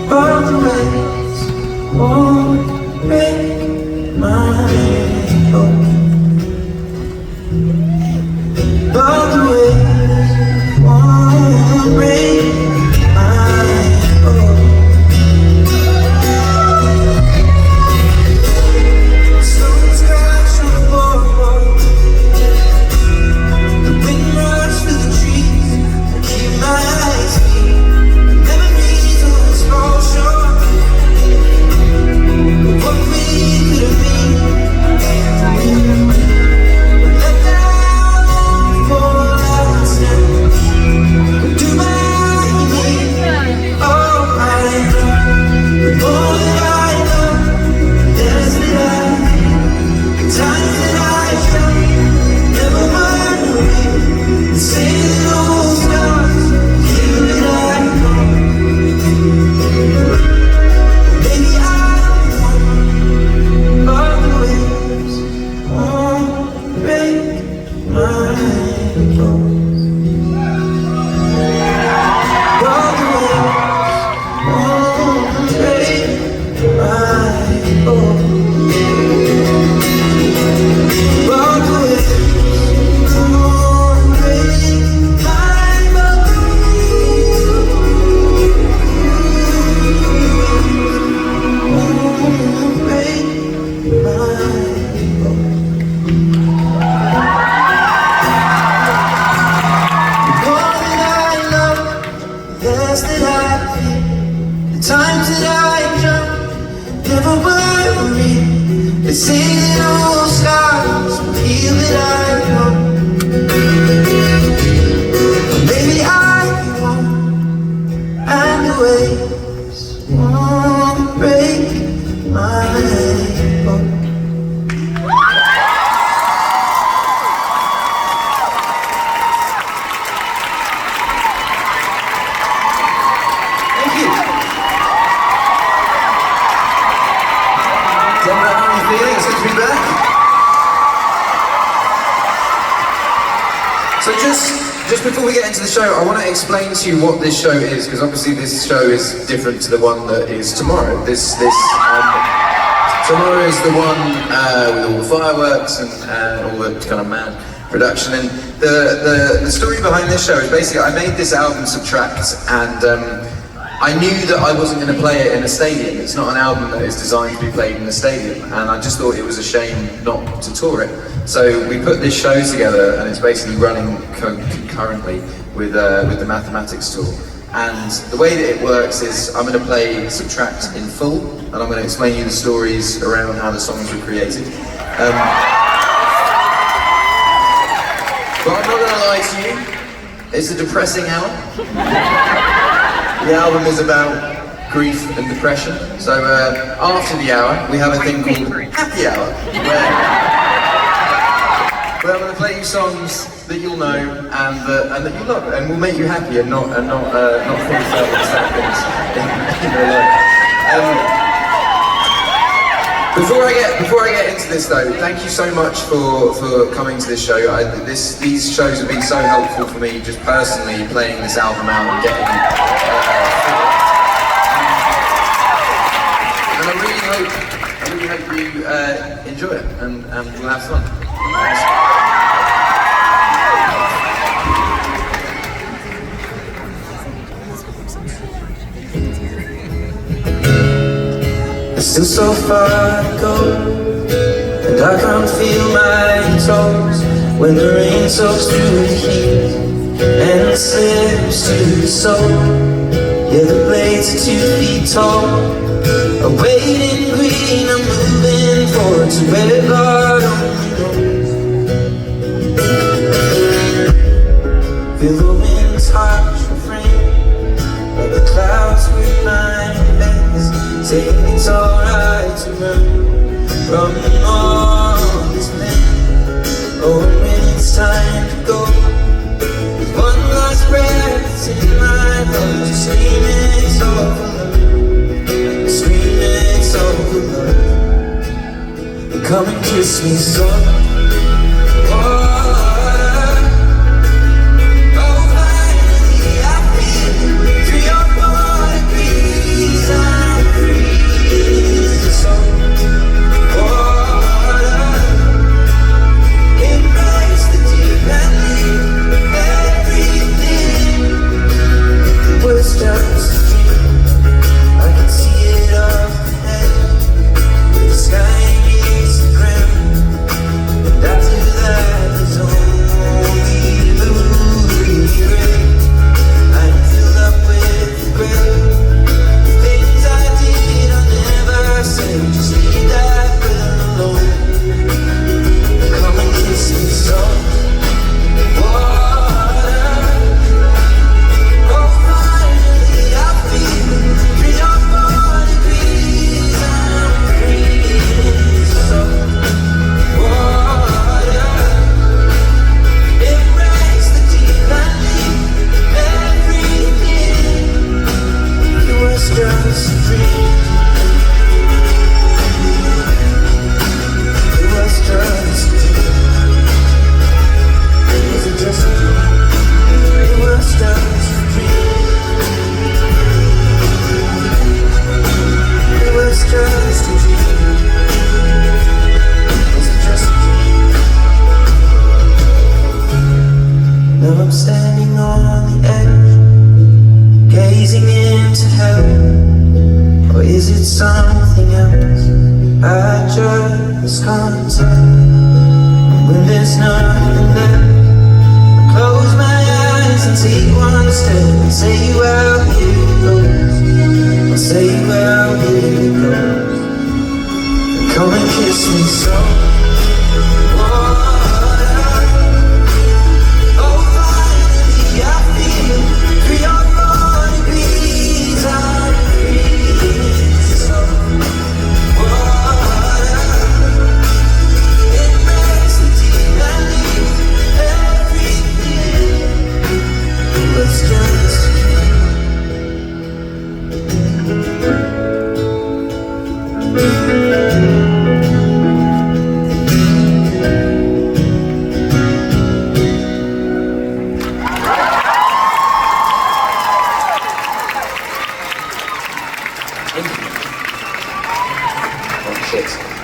all the ways won't break my heart. All the ways won't break my heart. Stones crash on the boardwalk, the wind rushes through the trees. I keep my eyes peeled. Memories of a small shore. What we could have been. Let down for last night. Do my need. Oh, I know. The more that I know, the less that I feel. The times that I felt never worry. The same old scars, you and I know. Maybe I won't. All the waves won't break my bones. All the waves won't break my bones. All the waves won't break my bones. Won't break my bones. The more that I love, the less that I feel. The times that I jump, never worry. They say that all scars will heal, that I know. Maybe I won't, and the waves won't break my bones. Thank you. Denver, how are you feeling? It's good to be back. So just before we get into the show, I want to explain to you what this show is, because obviously this show is different to the one that is tomorrow. Tomorrow is the one with all the fireworks and all the kind of mad production. And the story behind this show is basically I made this album Subtract, and I knew that I wasn't going to play it in a stadium. It's not an album that is designed to be played in a stadium, and I just thought it was a shame not to tour it. So we put this show together, and it's basically running concurrently with the Mathematics tour. And the way that it works is I'm going to play Subtract in full, and I'm going to explain you the stories around how the songs were created. But I'm not going to lie to you, it's a depressing album. The album is about grief and depression. So after the hour, we have a thing called Happy Hour, where I'm going to play you songs that you'll know and that you love, and will make you happy and not feel sad and sad things in your life. Before I get into this though, thank you so much for coming to this show. These shows have been so helpful for me, just personally playing this album out and getting. And I really hope you enjoy it and we'll have fun. It's still so far to go, and I can't feel my toes when the rain soaks through the heat and slips to the soul. Yeah, the blades are 2 feet tall, a waiting green. I'm moving forward to where God only knows. Feel the wind's harsh refrain, but the clouds with my legs saying it's alright to run from all this pain. Oh, and when it's time to go, there's one last breath in my lungs, screaming it's over love, screaming it's over love. Come and kiss me soft. Oh, finally I feel 3 or 4 degrees. just a dream. It was just a dream. Was it just a dream? It was just a dream. It was just a dream. Was it just a dream? Now I'm standing on the edge, gazing into heaven. Or is it something else I just can't tell? And when there's nothing left, I close my eyes and take one step and say, well, here it goes. I'll say, well, here it goes. And come and kiss me so. Shit.